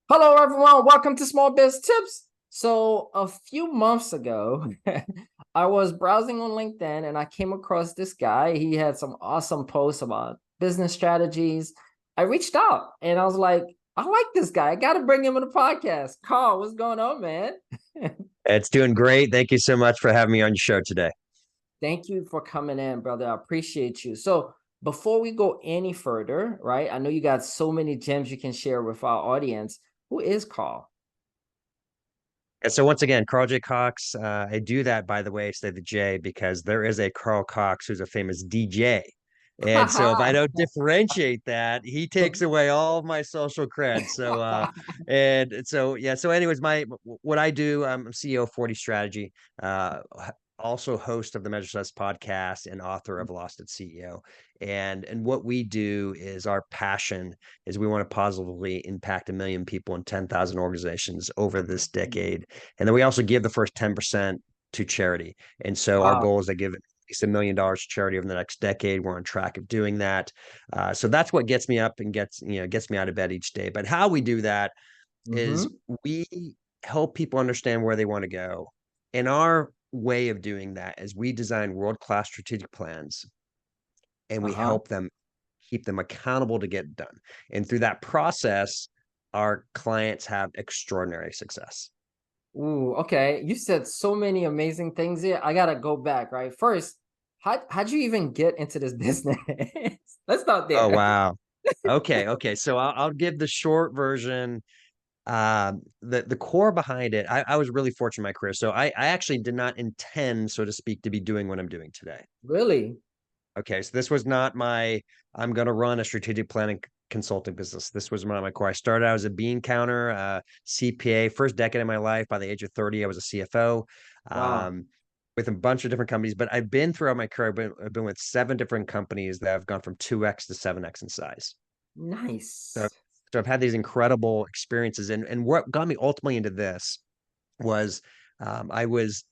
Hello, everyone. Welcome to Small Biz Tips. So, a few months ago, I was browsing on LinkedIn and I came across this guy. He had some awesome posts about business strategies. I reached out and I was like, I like this guy. I got to bring him on the podcast. Carl, what's going on, man? It's doing great. Thank you so much for having me on your show today. Thank you for coming in, brother. I appreciate you. So, before we go any further, right? I know you got so many gems you can share with our audience. Who is Carl? And so once again, Carl J. Cox, I do that, by the way, say the J, because there is a Carl Cox who's a famous DJ. And so if I don't differentiate that, he takes away all of my social cred. So anyways, what I do, I'm CEO of 40 Strategy, also host of the Measure Success podcast and author of Lost at CEO. And what we do is our passion is we want to positively impact 1 million people in 10,000 organizations over this decade. And then we also give the first 10% to charity. And so our Wow. goal is to give at least $1 million to charity over the next decade. We're on track of doing that. So that's what gets me up and gets me out of bed each day. But how we do that is Mm-hmm. we help people understand where they want to go. And our way of doing that is we design world-class strategic plans and we Uh-huh. help them keep them accountable to get done. And through that process, our clients have extraordinary success. Ooh, okay. You said so many amazing things here. I gotta go back, right? First, how'd you even get into this business? Let's start Oh, there. wow. Okay. So I'll give the short version. The core behind it, I was really fortunate in my career. So I actually did not intend, so to speak, to be doing what I'm doing today. Really? Okay, so this was not I'm going to run a strategic planning consulting business. This was not my core. I started out as a bean counter, CPA, first decade of my life. By the age of 30, I was a CFO, Wow. um, with a bunch of different companies. But I've been throughout my career, I've been with 7 different companies that have gone from 2x to 7x in size. So, Nice. so I've had these incredible experiences. And what got me ultimately into this was I was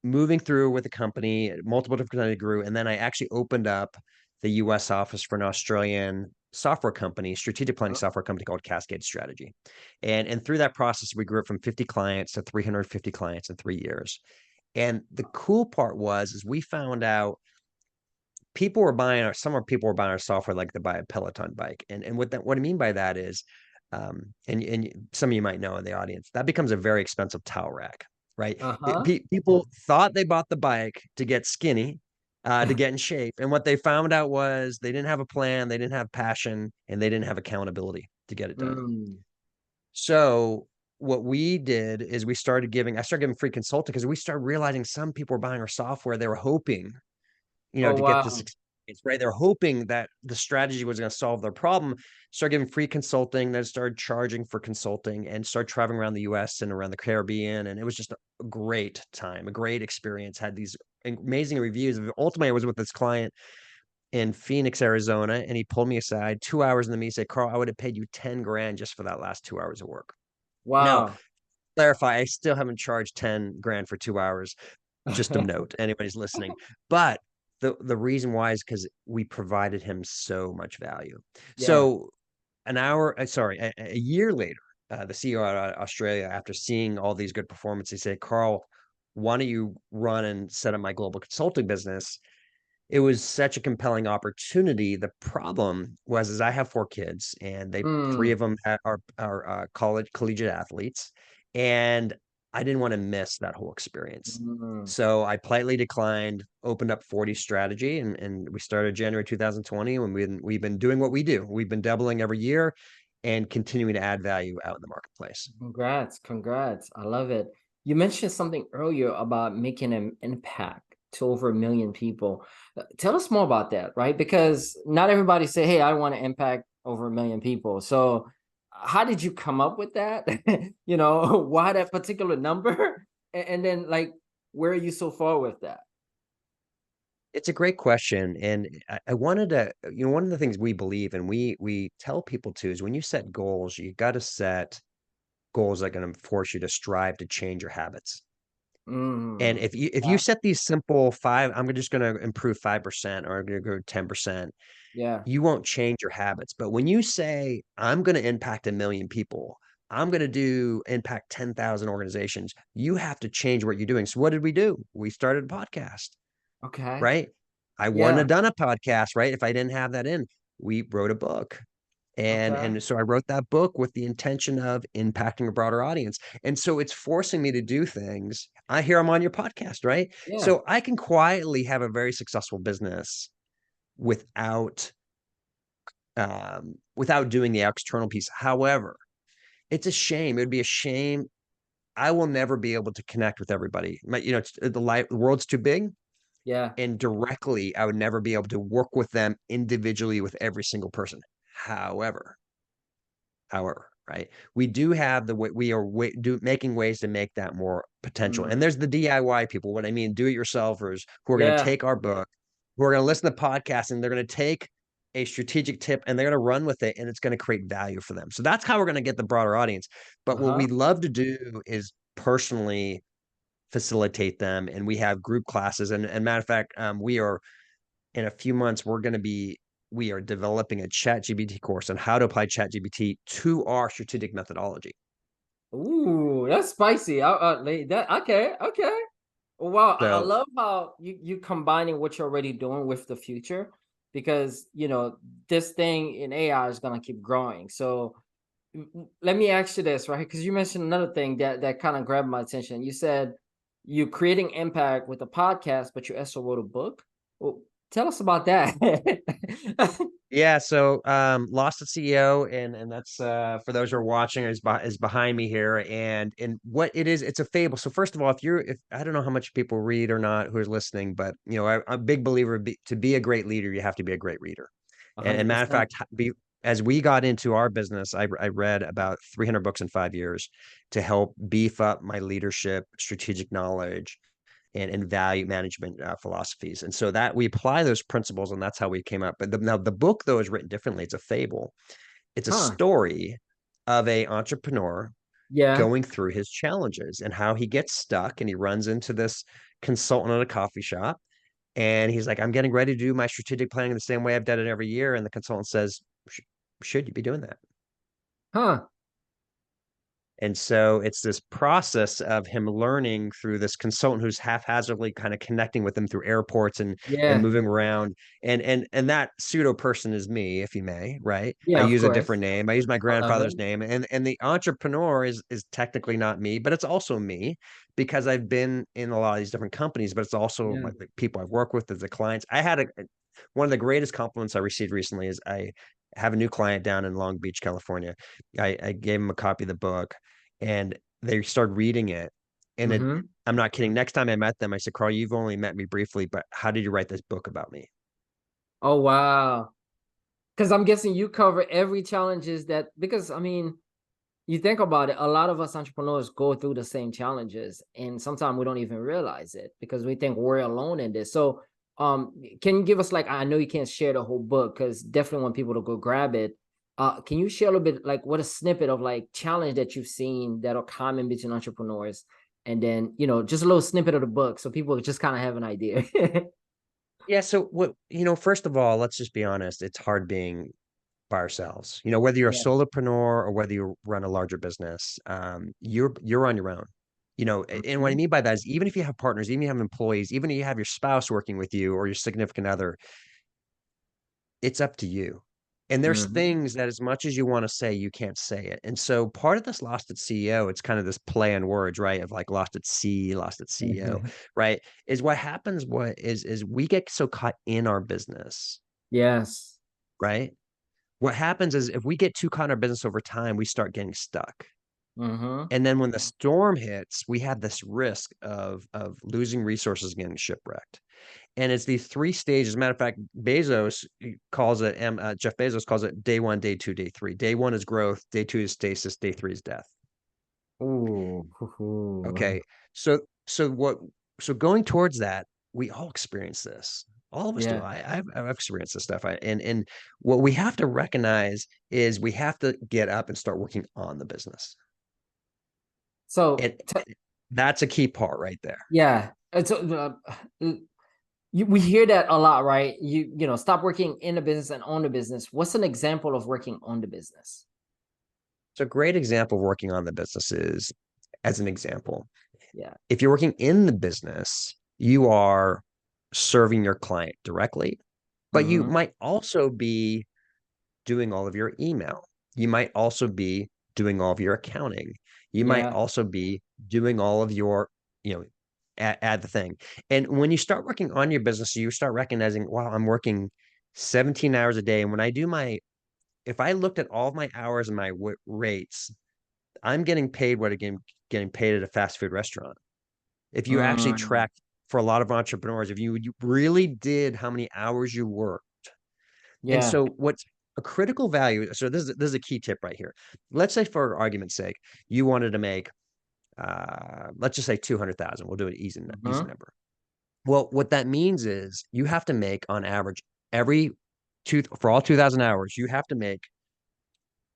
moving through with the company, multiple different companies grew, and then I actually opened up the US office for an Australian software company, strategic planning Huh? software company called Cascade Strategy. And through that process, we grew it from 50 clients to 350 clients in 3 years. And the cool part was is we found out people were buying our software like to buy a Peloton bike. And what I mean by that is and some of you might know in the audience, that becomes a very expensive towel rack, right? Uh-huh. People thought they bought the bike to get skinny, to get in shape. And what they found out was they didn't have a plan, they didn't have passion, and they didn't have accountability to get it done. Mm. So what we did is I started giving free consulting because we started realizing some people were buying our software. They were hoping Oh, to get this wow. experience, right? They're hoping that the strategy was going to solve their problem. Start giving free consulting, then started charging for consulting and start traveling around the US and around the Caribbean. And it was just a great time, a great experience. Had these amazing reviews. Ultimately, I was with this client in Phoenix, Arizona, and he pulled me aside 2 hours in the meeting. He said, Carl, I would have paid you 10 grand just for that last 2 hours of work. Now, Wow. clarify, I still haven't charged 10 grand for 2 hours, just a note, anybody's listening. But the reason why is because we provided him so much value. Yeah. So a year later, the CEO out of Australia, after seeing all these good performances, he said, Carl, why don't you run and set up my global consulting business? It was such a compelling opportunity. The problem was, is I have 4 kids, and three Mm. of them are college collegiate athletes, and I didn't want to miss that whole experience. Mm. So I politely declined, opened up 40 Strategy, and we started January 2020. When we've been doing what we do. We've been doubling every year and continuing to add value out in the marketplace. Congrats. Congrats. I love it. You mentioned something earlier about making an impact to over 1 million people. Tell us more about that, right? Because not everybody say, "Hey, I want to impact over 1 million people." So, how did you come up with that? Why that particular number? And then, like, where are you so far with that? It's a great question, and I wanted to, one of the things we believe and we tell people to is when you set goals, you got to set goals that are going to force you to strive to change your habits. And Mm. if you set these simple I'm just going to improve 5% or I'm going to go 10%, Yeah. you won't change your habits. But when you say I'm going to impact 1 million people, I'm going to do impact 10,000 organizations. You have to change what you're doing. So what did we do? We started a podcast, Okay. right? I wouldn't Yeah. have done a podcast, right? If I didn't have that in. We wrote a book. Okay. And so I wrote that book with the intention of impacting a broader audience. And so it's forcing me to do things. I hear I'm on your podcast, right? Yeah. So I can quietly have a very successful business without without doing the external piece. However, it's a shame. It would be a shame. I will never be able to connect with everybody. It's the world's too big, Yeah. and directly, I would never be able to work with them individually with every single person. However, right, we do have the way we are making ways to make that more potential. And Mm. there's the DIY people. What I mean, do-it-yourselfers who are going to Yeah. take our book, who are going to listen to podcasts, and they're going to take a strategic tip and they're going to run with it, and it's going to create value for them. So that's how we're going to get the broader audience. But what Uh-huh. we love to do is personally facilitate them, and we have group classes. And matter of fact, we are in a few months we are developing a ChatGPT course on how to apply ChatGPT to our strategic methodology. Ooh, that's spicy. That okay, okay. Wow, I So love how you combining what you're already doing with the future, because this thing in AI is gonna keep growing. So let me ask you this, right? Because you mentioned another thing that kind of grabbed my attention. You said you creating impact with a podcast, but you also wrote a book. Well, tell us about that. yeah, so lost a CEO, and that's for those who are watching is behind me here, and what it is, it's a fable. So first of all, if I don't know how much people read or not who is listening, but I'm a big believer to be a great leader, you have to be a great reader. And matter of 100%. fact, as we got into our business, I read about 300 books in 5 years to help beef up my leadership, strategic knowledge, and value management philosophies. And so that we apply those principles, and that's how we came up. But now the book, though, is written differently. It's a fable. It's a Huh. story of a entrepreneur Yeah. going through his challenges and how he gets stuck, and he runs into this consultant at a coffee shop, and he's like, I'm getting ready to do my strategic planning the same way I've done it every year. And the consultant says, should you be doing that? Huh. And so it's this process of him learning through this consultant who's haphazardly kind of connecting with him through airports and Yeah. moving around. And that pseudo person is me, if you may, right? I Yeah, of use a course. different name. I use my I love grandfather's it. name. And the entrepreneur is technically not me, but it's also me because I've been in a lot of these different companies, but it's also Yeah. like the people I've worked with, the clients. One of the greatest compliments I received recently is I have a new client down in Long Beach, California. I gave him a copy of the book, and they started reading it. And Mm-hmm. I'm not kidding. Next time I met them, I said, Carl, you've only met me briefly, but how did you write this book about me? Oh, wow. Because I'm guessing you cover every challenges because I mean, you think about it, a lot of us entrepreneurs go through the same challenges, and sometimes we don't even realize it because we think we're alone in this. So, can you give us, like, I know you can't share the whole book because definitely want people to go grab it. Can you share a little bit, like, what a snippet of like challenge that you've seen that are common between entrepreneurs, and then just a little snippet of the book so people just kind of have an idea. Yeah. So first of all, let's just be honest. It's hard being by ourselves. Whether you're a Yeah. solopreneur or whether you run a larger business, you're on your own. And what I Mhm. mean by that is even if you have partners, even if you have employees, even if you have your spouse working with you or your significant other, it's up to you. And there's Mhm. things that as much as you want to say, you can't say it. And so part of this lost at CEO, it's kind of this play on words, right? Of like lost at sea, lost at CEO, right? Is what happens, what is we get so caught in our business, Yes. right? What happens is if we get too caught in our business over time, we start getting stuck. Mm-hmm. And then when the storm hits, we have this risk of losing resources and getting shipwrecked. And it's these three stages. Matter of fact, Jeff Bezos calls it day one, day two, day three. Day one is growth. Day two is stasis. Day three is death. Ooh. Ooh. Okay. So, so what, so going towards that, we all experience this. All of us do. Yeah. I've experienced this stuff. And what we have to recognize is we have to get up and start working on the business. So, And that's a key part right there. yeah, we hear that a lot, right? Stop working in the business and own the business. What's an example of working on the business? So a great example of working on the business is, as an example, Yeah. if you're working in the business, you are serving your client directly, but you Mm-hmm. might also be doing all of your email. You might also be doing all of your accounting. You might Yeah. also be doing all of your, you know, add the thing. And when you start working on your business, you start recognizing, wow, I'm working 17 hours a day. And when I do if I looked at all of my hours and my rates, I'm getting paid what I'm getting paid at a fast food restaurant. If you actually Mm. track, for a lot of entrepreneurs, if you really did how many hours you work. And Yeah. so what's a critical value, so this is a key tip right here. Let's say, for argument's sake, you wanted to make let's just say 200,000. We'll do an easy Mm-hmm. number. Well, what that means is you have to make, on average, every for all 2,000 hours, you have to make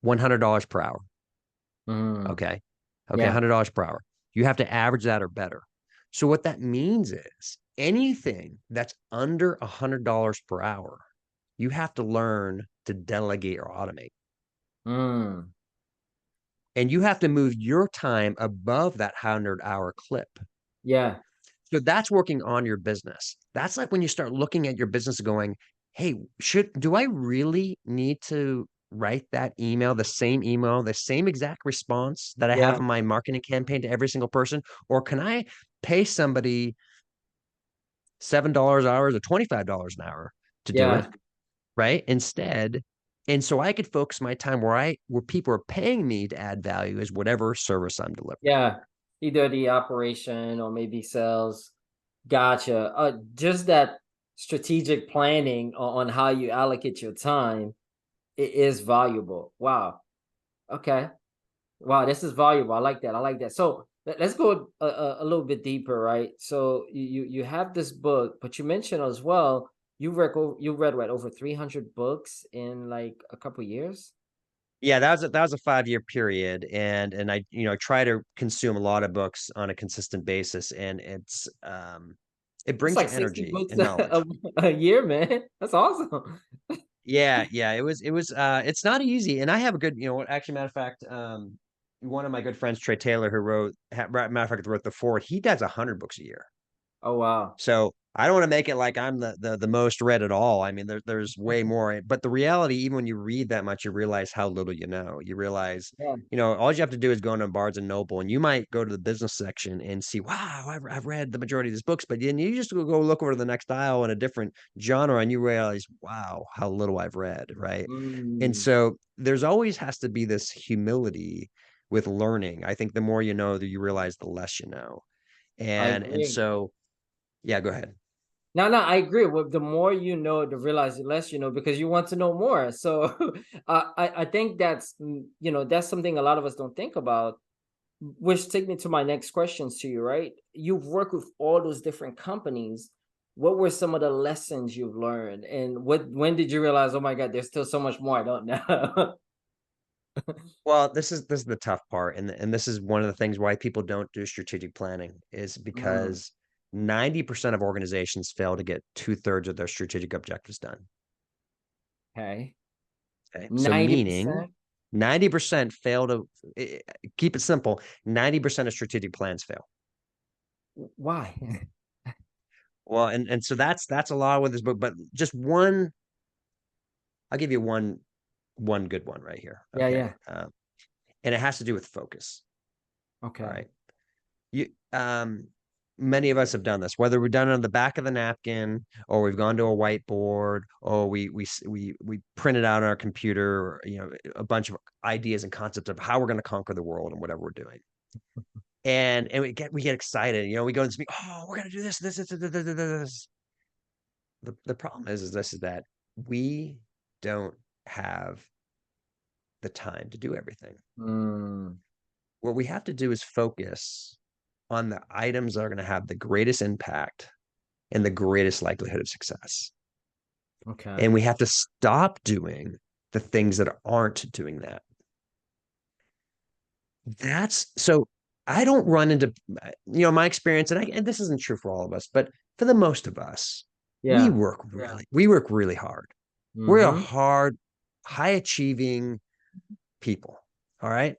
$100 per hour. Mm. Okay. Okay, Yeah. $100 per hour. You have to average that or better. So what that means is anything that's under $100 per hour, you have to learn to delegate or automate. Mm. And you have to move your time above that 100-hour clip. Yeah. So that's working on your business. That's like when you start looking at your business going, hey, do I really need to write that email, the same exact response that I have Yeah. in my marketing campaign to every single person? Or can I pay somebody $7 an hour or $25 an hour to do it, Yeah. right? Instead. And so I could focus my time where people are paying me to add value is whatever service I'm delivering. Yeah. Either the operation or maybe sales. Gotcha. Just that strategic planning on how you allocate your time, it is valuable. Wow. Okay. Wow, this is valuable. I like that. I like that. So let's go a little bit deeper, right? So you have this book, but you mentioned as well you read what, over 300 books in like a couple years? Yeah, that was a 5-year period, and I try to consume a lot of books on a consistent basis, and it That's brings you like 60 energy books and knowledge. a year, man. That's awesome. Yeah, it was it's not easy, and I have a good, actually, matter of fact, one of my good friends, Trey Taylor, who matter of fact, wrote The Ford, he does 100 books a year. Oh wow. So I don't want to make it like I'm the most read at all. I mean, there's way more. But the reality, even when you read that much, you realize how little you know. You realize, Yeah. all you have to do is go into Barnes and Noble, and you might go to the business section and see, wow, I've read the majority of these books. But then you just go look over to the next aisle in a different genre, and you realize, wow, how little I've read, right? And Mm, so there's always has to be this humility with learning. I think the more you know, that you realize the less you know. I And agree. so, yeah, go ahead. No, no, I agree. With the more you know, the realize the less you know because you want to know more. So I think that's that's something a lot of us don't think about. Which take me to my next questions to you, right? You've worked with all those different companies. What were some of the lessons you've learned, and when did you realize, oh my God, there's still so much more I don't know? Well, this is the tough part, and this is one of the things why people don't do strategic planning is Mm, because 90% of organizations fail to get two-thirds of their strategic objectives done. okay, Okay, so meaning 90%. 90% fail to keep it simple. 90% of strategic plans fail. Why? Well, and so that's a lot with this book, but just one. I'll give you one good one right here. Yeah, Okay, yeah. and it has to do with focus. All Okay. right. You Many of us have done this, whether we've done it on the back of the napkin or we've gone to a whiteboard or we print it out on our computer, or, a bunch of ideas and concepts of how we're going to conquer the world and whatever we're doing. And we get excited, we go and speak, oh, we're going to do this. The problem is that we don't have the time to do everything. Mm, What we have to do is focus on the items that are going to have the greatest impact and the greatest likelihood of success. okay. And we have to stop doing the things that aren't doing that. That's so I don't run into, my experience, and this isn't true for all of us, but for the most of us, we Yeah. work really hard. We're a Mm-hmm. hard, high achieving people. All right.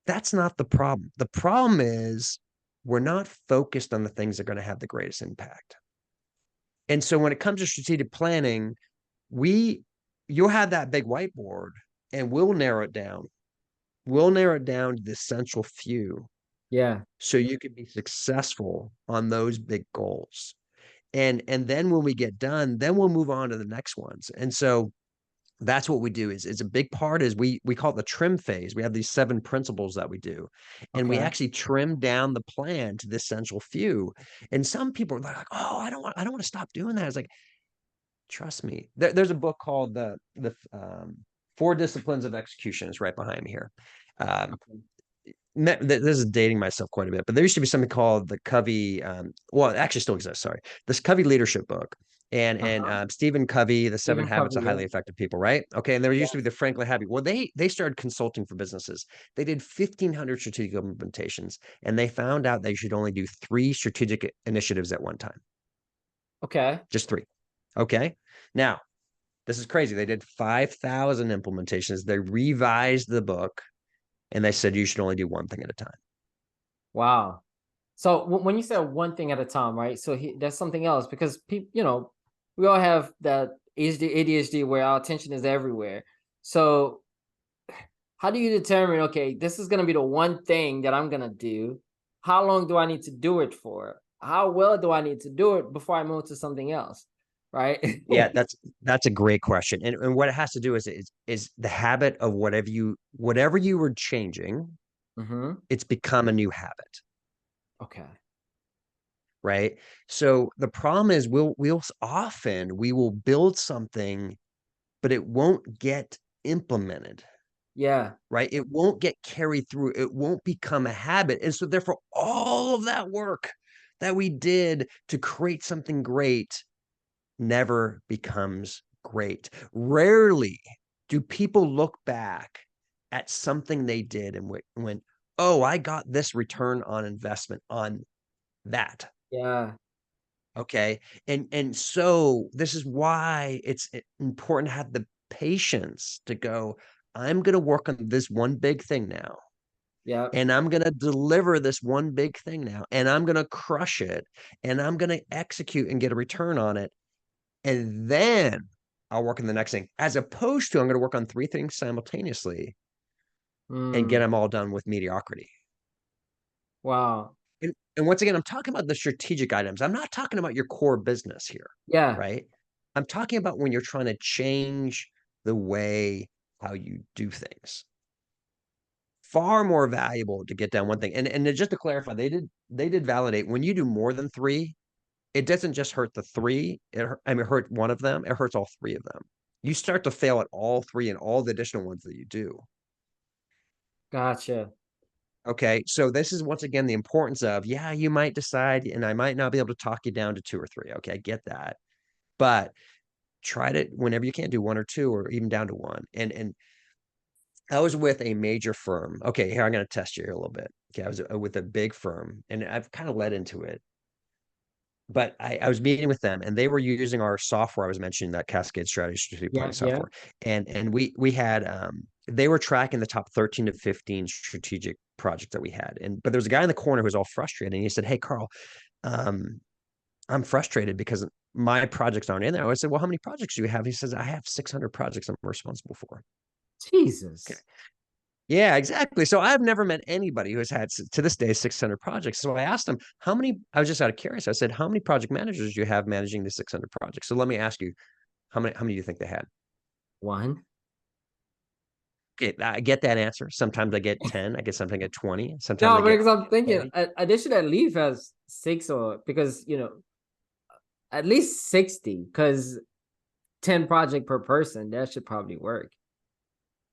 That's not the problem. The problem is we're not focused on the things that are going to have the greatest impact. And so when it comes to strategic planning, we you'll have that big whiteboard and we'll narrow it down. We'll narrow it down to the essential few Yeah. so you can be successful on those big goals. And then when we get done, then we'll move on to the next ones. And so that's what we do is a big part is we call it the trim phase. We have these 7 principles that we do, and we Okay. actually trim down the plan to the essential few. And some people are like, oh, I don't want to stop doing that. It's like, trust me. There's a book called the 4 Disciplines of Execution. It's right behind me here. Um, Okay. this is dating myself quite a bit, but there used to be something called the Covey. Well, it actually still exists. Sorry, this Covey leadership book, and Uh-huh. Stephen Covey, the Seven Stephen Habits Covey, of yeah. Highly Effective People, right? Okay, and there used to be Yes. the Franklin Habit. Well, they started consulting for businesses. They did 1,500 strategic implementations, and they found out they should only do 3 strategic initiatives at one time, Okay. just 3. Okay, now this is crazy. They did 5,000 implementations. They revised the book, and they said you should only do one thing at a time. Wow. So when you said one thing at a time, right? So that's something else because people, we all have that ADHD where our attention is everywhere. So how do you determine, okay, this is going to be the one thing that I'm going to do? How long do I need to do it for? How well do I need to do it before I move to something else? Right? Yeah, that's a great question. And what it has to do is the habit of whatever you were changing, Hmm. it's become a new habit, Okay. right? So the problem is we will build something, but it won't get implemented, Yeah. right? It won't get carried through. It won't become a habit. And so therefore all of that work that we did to create something great never becomes great. Rarely do people look back at something they did and went, oh, I got this return on investment on that. Yeah. Okay. And so this is why it's important to have the patience to go, I'm going to work on this one big thing now. Yeah. And I'm going to deliver this one big thing now. And I'm going to crush it. And I'm going to execute and get a return on it. And then I'll work on the next thing, as opposed to I'm going to work on 3 things simultaneously and get Mm. them all done with mediocrity. Wow. And once again, I'm talking about the strategic items. I'm not talking about your core business here, Yeah. right? I'm talking about when you're trying to change the way how you do things. Far more valuable to get down one thing. And just to clarify, they did validate when you do more than 3, it doesn't just hurt the 3. It hurt one of them. It hurts all 3 of them. You start to fail at all 3 and all the additional ones that you do. Gotcha. Okay. So this is once again the importance of, yeah, you might decide, and I might not be able to talk you down to 2 or 3. Okay. I get that. But try to, whenever you can't do 1 or 2, or even down to 1. And I was with a major firm. Okay. Here, I'm going to test you here a little bit. Okay. I was with a big firm, and I've kind of led into it. But I was meeting with them, and they were using our software I was mentioning, that Cascade Strategy Strategic Yeah. Planning Yeah. software. And we had they were tracking the top 13 to 15 strategic projects that we had. And but there was a guy in the corner who was all frustrated, and he said, "Hey, Carl, um, I'm frustrated because my projects aren't in there." I said, "Well, how many projects do you have?" He says, "I have 600 projects I'm responsible for." Okay. Jesus. Yeah, exactly. So I've never met anybody who has had to this day 600 projects. So I asked him, how many, I was just out of curious. I said, how many project managers do you have managing the 600 projects? So let me ask you, how many do you think they had? One. Okay, I get that answer. Sometimes I get 10, I get something at 20, sometimes I No, get because I'm thinking 30. they should at least have 6 or because at least 60 because 10 project per person, that should probably work.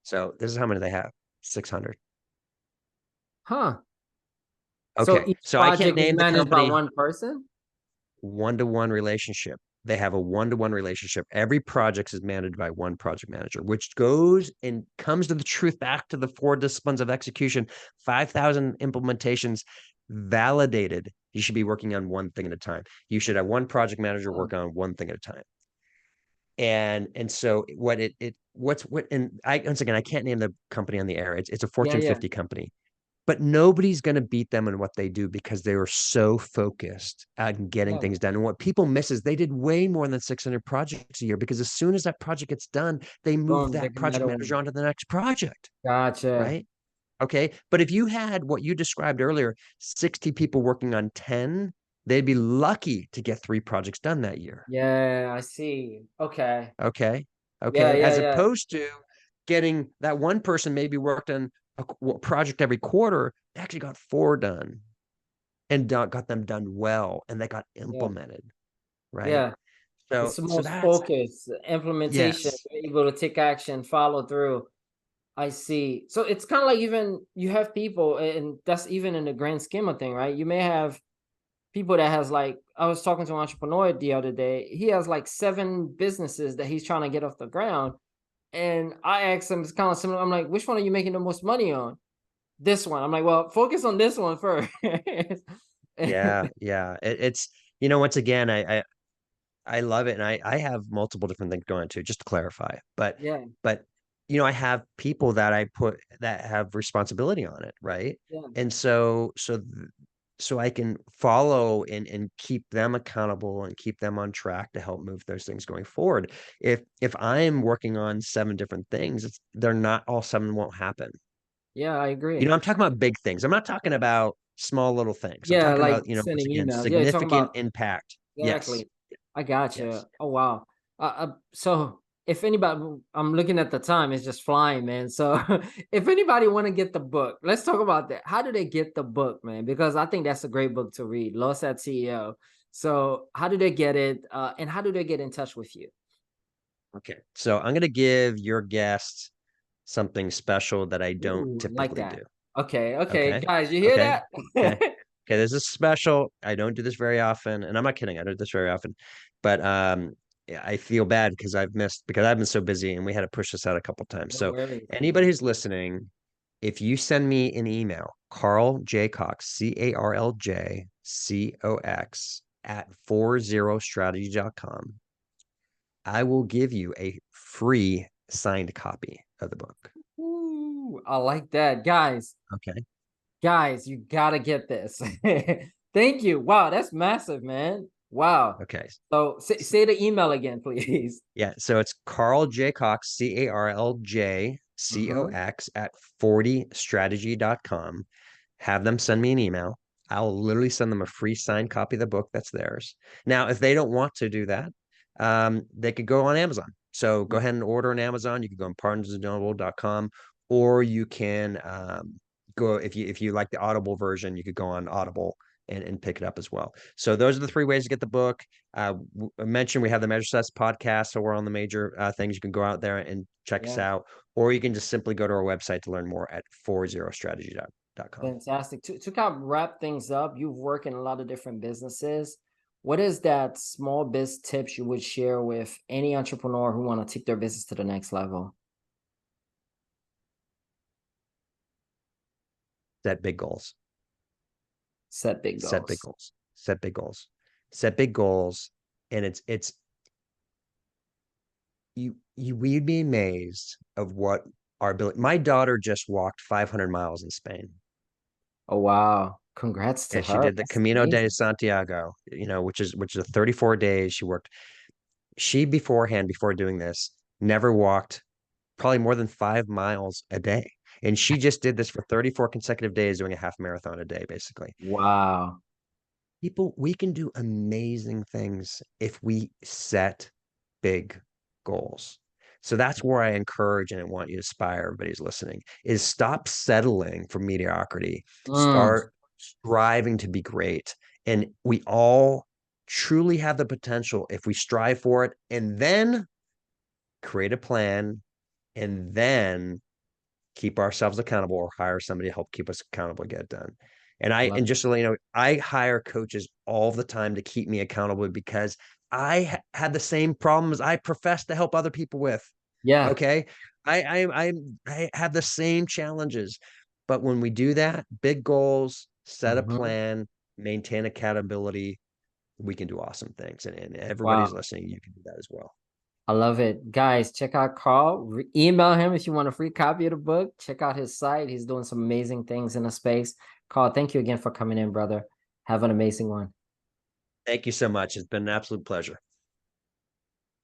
So this is how many they have. 600. Huh. So Okay. each So I can't project is name the managed by company. one person? One-to-one relationship. They have a one-to-one relationship. Every project is managed by one project manager, which goes and comes to the truth back to the 4 disciplines of execution, 5,000 implementations validated. You should be working on one thing at a time. You should have one project manager Oh, working on one thing at a time. And so what and I once again I can't name the company on the air. It's a Yeah, Fortune yeah. 50 company, but nobody's going to beat them in what they do because they were so focused on getting Yeah. things done. And what people miss is they did way more than 600 projects a year, because as soon as that project gets done, they move Boom, they that can project metal manager one. on to the next project, Gotcha. right? Okay. But if you had what you described earlier, 60 people working on 10, they'd be lucky to get 3 projects done that year. Yeah, I see. Okay. Okay. Yeah, Okay. yeah, As yeah. opposed to getting that one person maybe worked on a project every quarter, they actually got 4 done and got them done well, and they got Yeah. implemented, right? Yeah. So It's the so most that's focused implementation, yes. able to take action, follow through. I see. So it's kind of like even you have people, and that's even in the grand scheme of thing, right? You may have people that has like I was talking to an entrepreneur the other day. He has like 7 businesses that he's trying to get off the ground. And I asked him, it's kind of similar. I'm like, which one are you making the most money on? This one. I'm like, well, focus on this one first. Yeah, yeah. It's once again, I love it, and I have multiple different things going too, just to clarify. Yeah, But I have people that I put that have responsibility on it, right? yeah, And so I can follow and keep them accountable and keep them on track to help move those things going forward. If I'm working on 7 different things, they're not all 7 won't happen. yeah. I agree. I'm talking about big things. I'm not talking about small little things. I'm Yeah, talking like about, once sending again, emails. Yeah, you're talking significant about impact. Yes. exactly. I gotcha. Yes. Oh wow. So if anybody, I'm looking at the time, it's just flying, man. So if anybody want to get the book, let's talk about that. How do they get the book, man? Because I think that's a great book to read, Lost at CEO. So how do they get it? And how do they get in touch with you? Okay. So I'm going to give your guest something special that I don't Ooh, I like typically that. do. Okay, okay, Okay. guys, you hear Okay. that? Okay. Okay. This is special. I don't do this very often. And I'm not kidding. I don't do this very often. But yeah, I feel bad because I've been so busy, and we had to push this out a couple times. No So worries. anybody who's listening, if you send me an email, Carl J. Cox, CarlJCox at 40strategy.com, I will give you a free signed copy of the book. Ooh, I like that, guys. Okay. Guys, you gotta get this. Thank you. Wow, that's massive, man. Wow. Okay. So say the email again, please. Yeah. So it's Carl J. Cox, Mm-hmm. CarlJCox at 40strategy.com. Have them send me an email. I'll literally send them a free signed copy of the book that's theirs. Now, if they don't want to do that, they could go on Amazon. So go ahead and order on Amazon. You can go on partnersandnoble.com, or you can go if you like the Audible version, you could go on Audible and pick it up as well. So those are the 3 ways to get the book. I mentioned we have the Measure Sets podcast, so we're on the major things. You can go out there and check us Yeah, out, or you can just simply go to our website to learn more at 40strategy.com. fantastic. To kind of wrap things up, you've worked in a lot of different businesses. What is that small biz tips you would share with any entrepreneur who want to take their business to the next level? Set big goals. Set big Set big goals. goals. Set big goals. Set big goals. And it's we'd be amazed of what our ability. My daughter just walked 500 miles in Spain. Oh wow. Congrats to Yeah, she her. did the That's Camino de amazing. Santiago, which is a 34 days. She beforehand, before doing this, never walked probably more than 5 miles a day. And she just did this for 34 consecutive days, doing a half marathon a day, basically. Wow. People, we can do amazing things if we set big goals. So that's where I encourage and I want you to aspire, everybody who's listening, is stop settling for mediocrity. Mm, Start striving to be great. And we all truly have the potential if we strive for it, and then create a plan, and then keep ourselves accountable, or hire somebody to help keep us accountable, get it done. And I I, love and just to let you know, I hire coaches all the time to keep me accountable, because I had the same problems I profess to help other people with. yeah. Okay. I have the same challenges, but when we do that, big goals, set a Mhm. plan, maintain accountability, we can do awesome things. And everybody's Wow. listening, you can do that as well. I love it. Guys, check out Carl. Email him if you want a free copy of the book. Check out his site. He's doing some amazing things in the space. Carl, thank you again for coming in, brother. Have an amazing one. Thank you so much. It's been an absolute pleasure.